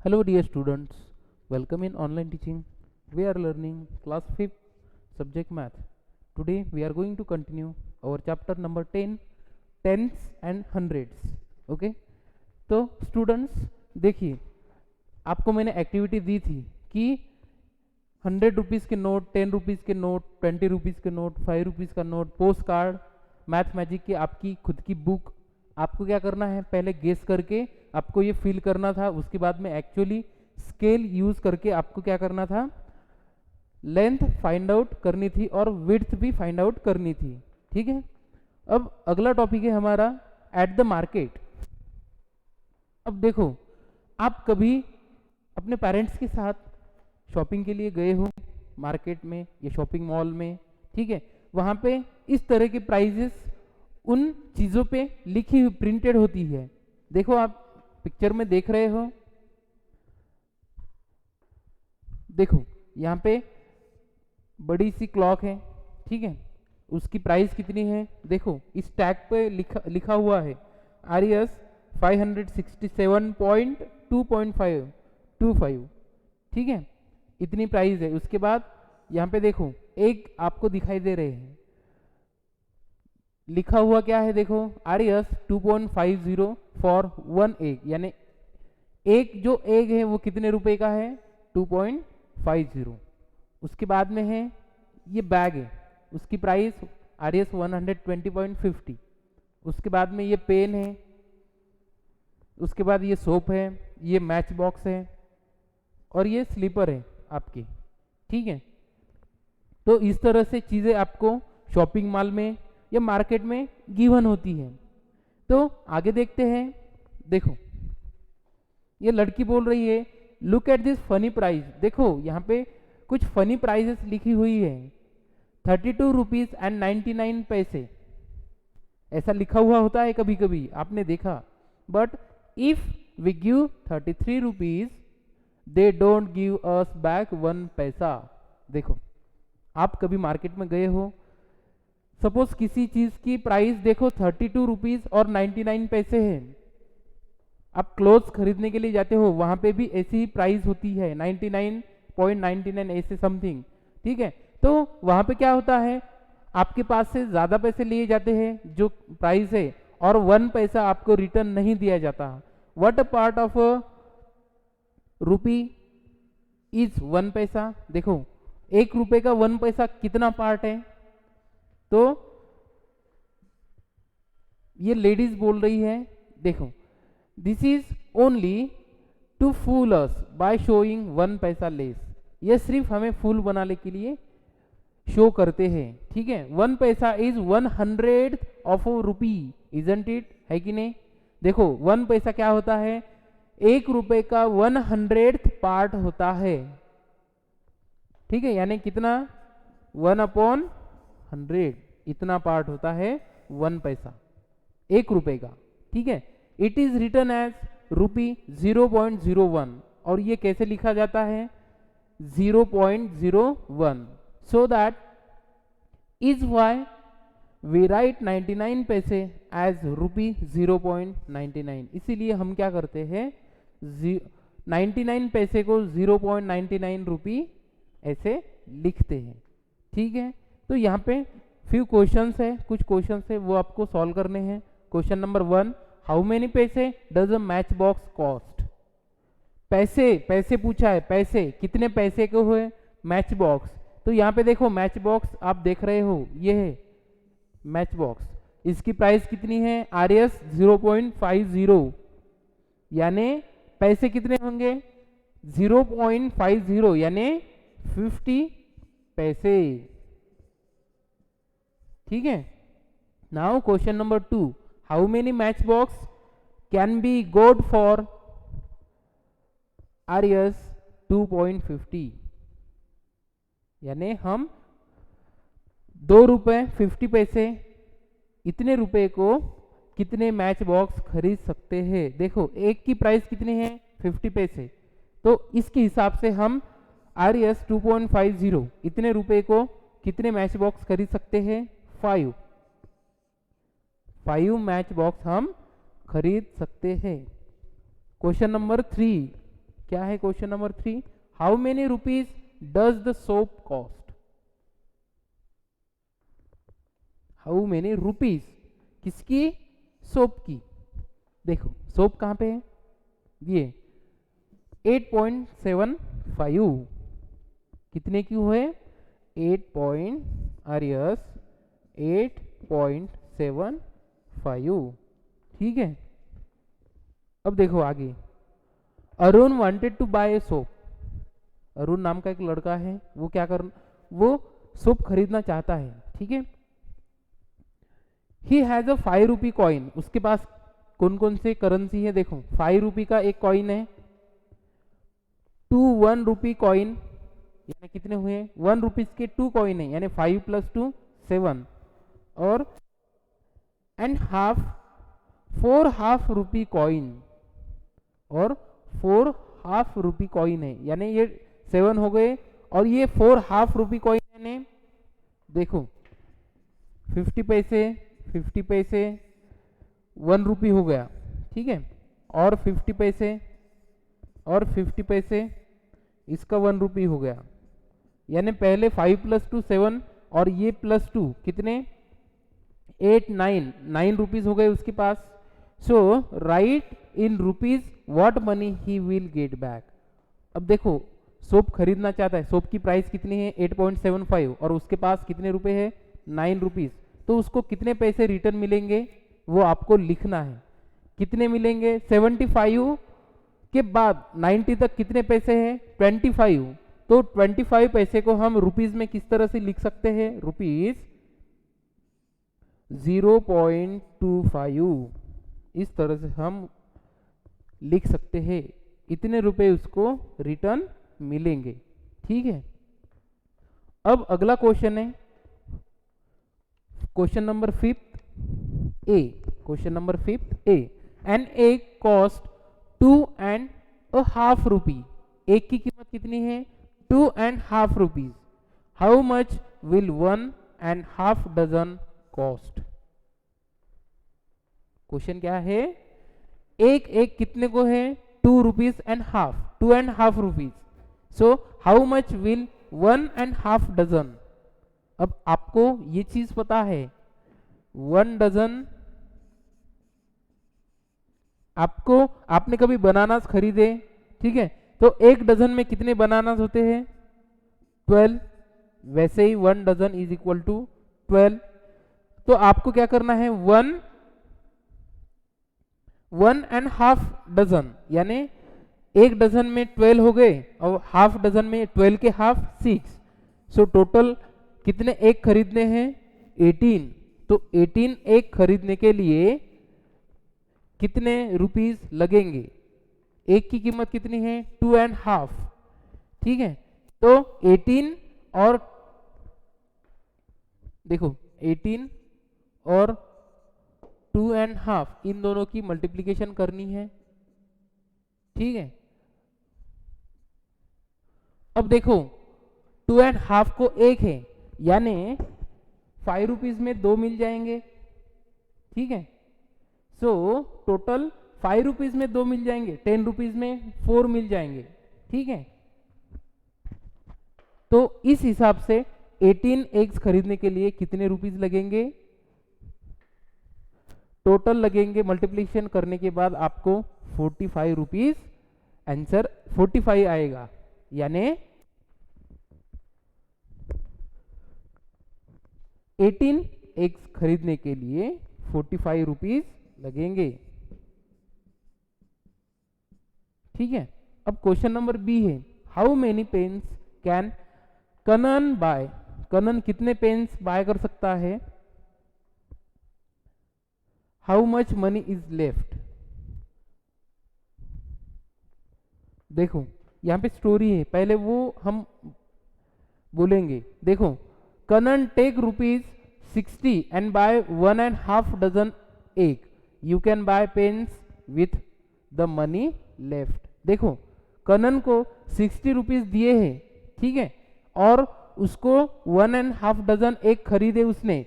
Hello dear students, welcome in online teaching. We are learning class 5th subject math. Today we are going to continue our chapter number 10, tens and hundreds. Okay? तो students देखिए, आपको मैंने activity दी थी कि 100 rupees के note, 10 rupees के note, 20 rupees के note, 5 rupees का note, post card, math magic की आपकी खुद की बुक, आपको क्या करना है, पहले गेस करके आपको ये फील करना था, उसके बाद में एक्चुअली स्केल यूज करके आपको क्या करना था, लेंथ फाइंड आउट करनी थी और विड्थ भी फाइंड आउट करनी थी। ठीक है, अब अगला टॉपिक है हमारा एट द मार्केट। अब देखो, आप कभी अपने पेरेंट्स के साथ शॉपिंग के लिए गए हो मार्केट में या शॉपिंग मॉल में, ठीक है, वहां पे इस तरह के प्राइजेस उन चीजों पे लिखी हुई प्रिंटेड होती है। देखो, आप पिक्चर में देख रहे हो, देखो यहाँ पे बड़ी सी क्लॉक है, ठीक है, उसकी प्राइस कितनी है, देखो इस टैग पे लिखा हुआ है आरएस 567.2.525, ठीक है, इतनी प्राइस है। उसके बाद यहाँ पे देखो एक आपको दिखाई दे रहे हैं, लिखा हुआ क्या है, देखो आरएस 2.50 फॉर 1 एग, यानी एक जो एग है वो कितने रुपए का है, 2.50। उसके बाद में है ये बैग है, उसकी प्राइस आरएस 120.50। उसके बाद में ये पेन है, उसके बाद ये सोप है, ये मैच बॉक्स है और ये स्लीपर है आपकी। ठीक है, तो इस तरह से चीजें आपको शॉपिंग मॉल में या मार्केट में गिवन होती है। तो आगे देखते हैं, देखो ये लड़की बोल रही है look at this funny price. देखो यहाँ पे कुछ फनी प्राइजेस लिखी हुई है, 32 रुपीज एंड 99 पैसे, ऐसा लिखा हुआ होता है कभी कभी, आपने देखा। But if we give 33 rupees they don't give us back 1 paisa. देखो, आप कभी मार्केट में गए हो, सपोज किसी चीज की प्राइस देखो 32 रुपीज और 99 पैसे है, आप क्लोथ्स खरीदने के लिए जाते हो, वहां पे भी ऐसी प्राइस होती है 99.99 ऐसे समथिंग। ठीक है, तो वहां पे क्या होता है, आपके पास से ज्यादा पैसे लिए जाते हैं जो प्राइस है, और 1 पैसा आपको रिटर्न नहीं दिया जाता। What a part of rupee is 1 paisa. देखो 1 रुपए का 1 पैसा कितना पार्ट है, तो ये लेडीज बोल रही है, देखो this is only to fool us by showing 1 paisa less. ये सिर्फ हमें फूल बनाने के लिए शो करते हैं। ठीक है, 1 पैसा is 100th of rupee, isn't it, है कि नहीं। देखो 1 पैसा क्या होता है, 1 रुपए का 100th पार्ट होता है। ठीक है, यानी कितना, 1/100, इतना पार्ट होता है 1 पैसा 1 रुपए का। ठीक है, it is return as rupee 0.01, और ये कैसे लिखा जाता है, 0.01, so that is why we write 99 paise as रुपी 0.99। इसीलिए हम क्या करते हैं, 99 पैसे को 0.99 रुपी ऐसे लिखते हैं। ठीक है, तो यहाँ पे फ्यू क्वेश्चंस है, कुछ क्वेश्चंस है वो आपको सॉल्व करने हैं। क्वेश्चन नंबर 1, हाउ मेनी पैसे does a match box cost. पैसे पूछा है, पैसे कितने पैसे के हुए मैच बॉक्स। तो यहाँ पे देखो मैच बॉक्स आप देख रहे हो, ये है मैच बॉक्स, इसकी प्राइस कितनी है, आरएस 0.50, यानी पैसे कितने होंगे, 0.50, यानी 50 पैसे। ठीक है, now question number 2, how many match box can be गोड फॉर आरएस 2.50, यानी हम 2 रुपए 50 पैसे, इतने रुपए को कितने मैच बॉक्स खरीद सकते हैं। देखो एक की प्राइस कितनी है, 50 पैसे, तो इसके हिसाब से हम आरएस 2.50, इतने रुपए को कितने मैच बॉक्स खरीद सकते हैं, 5 मैच बॉक्स हम खरीद सकते हैं। क्वेश्चन नंबर 3, क्या है question number 3? How many rupees does the soap cost? How many rupees किसकी? सोप की। देखो सोप कहां पे है? ये 8.75 कितने की हुए? 8.75। ठीक है। अब देखो आगे, Arun wanted to buy a soap. Arun नाम का एक लड़का है, वो क्या कर, वो सोप खरीदना चाहता है। ठीक है। He has a 5 rupee coin. उसके पास कौन कौन से करेंसी है? देखो 5 रुपी का एक कॉइन है, 2 1 रुपी कॉइन, यानी कितने हुए? 1 रुपीज के 2 कॉइन है, यानी 5 + 2 7, और and half 4 half rupee coin, और 4 हाफ रुपी कॉइन है, यानी ये 7 हो गए, और ये 4 हाफ रुपी कॉइन है। देखो 50 पैसे 50 पैसे 1 रुपी हो गया। ठीक है। और 50 पैसे और 50 पैसे, इसका 1 रुपी हो गया, यानी पहले 5 + 2 7, और ये +2 कितने? 8 9 रुपीज हो गए उसके पास। So right in rupees what money he will get back. अब देखो सोप खरीदना चाहता है, सोप की प्राइस कितनी है? 8.75, और उसके पास कितने रुपए है? 9 रुपीज। तो उसको कितने पैसे रिटर्न मिलेंगे वो आपको लिखना है। कितने मिलेंगे? 75 के बाद 90 तक कितने पैसे हैं? 25। तो 25 पैसे को हम रुपीज में किस तरह से लिख सकते हैं? रुपीज 0.25 इस तरह से हम लिख सकते हैं। इतने रुपए उसको रिटर्न मिलेंगे। ठीक है। अब अगला क्वेश्चन है question number 5 A. Question number 5 A, an egg cost 2.5 rupee. एक की कीमत कितनी है? 2.5 rupees. How much will 1.5 dozen cost? Question क्या है? एक कितने को है? 2 rupees and half, 2.5 rupees. So how much will 1.5 dozen? अब आपको ये चीज पता है, 1 डजन, आपने कभी बनानास खरीदे, ठीक है, तो 1 डजन में कितने बनानास होते हैं? 12। वैसे ही 1 डजन इज इक्वल टू 12। तो आपको क्या करना है? 1.5 डजन, यानी 1 डजन में 12 हो गए, और हाफ डजन में 12 के हाफ 6। सो टोटल कितने एक खरीदने हैं? 18। तो 18 एक खरीदने के लिए कितने रुपीस लगेंगे? एक की कीमत कितनी है? 2.5। ठीक है। तो 18 और देखो 18 और 2.5 इन दोनों की मल्टीप्लिकेशन करनी है। ठीक है। अब देखो 2.5 को 1 है, यानी 5 रुपीज में 2 मिल जाएंगे। ठीक है। सो टोटल 5 रुपीज में 2 मिल जाएंगे, 10 रुपीज में 4 मिल जाएंगे। ठीक है। तो इस हिसाब से 18 एग्स खरीदने के लिए कितने रुपीज लगेंगे? टोटल लगेंगे मल्टीप्लिकेशन करने के बाद आपको 45 रुपीज, आंसर 45 आएगा, यानी 18 एग्स खरीदने के लिए 45 रुपीज लगेंगे। ठीक है। अब क्वेश्चन नंबर बी है, how many pens can Kanan buy? Kanan कितने पेन्स बाय कर सकता है? How much money is left? देखो यहां पे स्टोरी है, पहले वो हम बोलेंगे। देखो Kanan take rupees 60 and buy 1.5 dozen egg, you can buy pens with the money left. देखो कनन को 60 रुपीज दिए हैं, ठीक है, और उसको 1.5 डजन एग खरीदे उसने,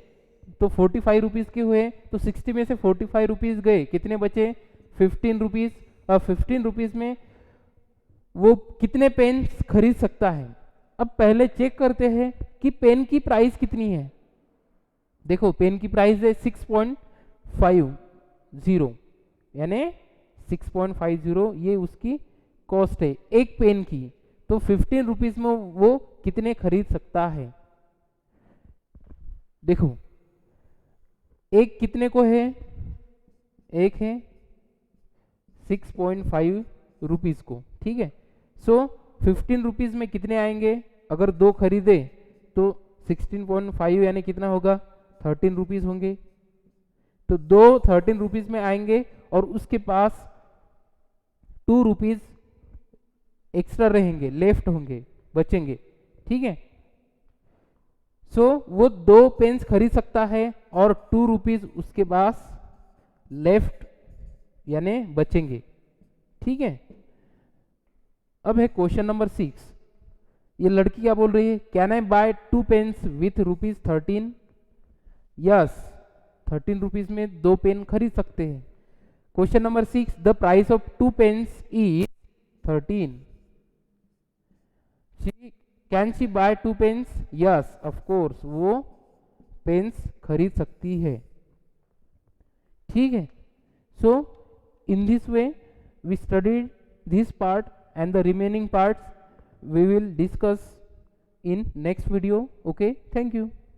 तो 45 रुपीज के हुए, तो 60 में से 45 रुपीज गए, कितने बचे? 15 रुपीज। और 15 रुपीज में वो कितने पेन खरीद सकता है। अब पहले चेक करते हैं कि पेन की प्राइस कितनी है। देखो पेन की प्राइस है 6.50 यानी 6.50 ये उसकी कॉस्ट है एक पेन की। तो 15 रुपीज में वो कितने खरीद सकता है। देखो एक कितने को है, एक है 6.5 रुपीज को, ठीक है। सो 15 रुपीज में कितने आएंगे, अगर दो खरीदे तो 16.5 यानी कितना होगा 13 रुपीज होंगे। तो दो 13 रुपीज में आएंगे और उसके पास 2 रुपीज एक्स्ट्रा रहेंगे, लेफ्ट होंगे, बचेंगे, ठीक है। सो वो दो पेन्स खरीद सकता है और 2 रुपीज उसके पास लेफ्ट यानी बचेंगे, ठीक है। अब है क्वेश्चन नंबर 6। ये लड़की क्या बोल रही है, can I buy 2 pens with ₹13। Yes 13 rupees में दो पेन खरीद सकते हैं। Question number 6, the price of 2 pens is 13। Can she buy 2 pens, yes of course वो पेन्स खरीद सकती है, ठीक है। सो in this way we studied this part, and the remaining parts we will discuss in next video. Okay, thank you.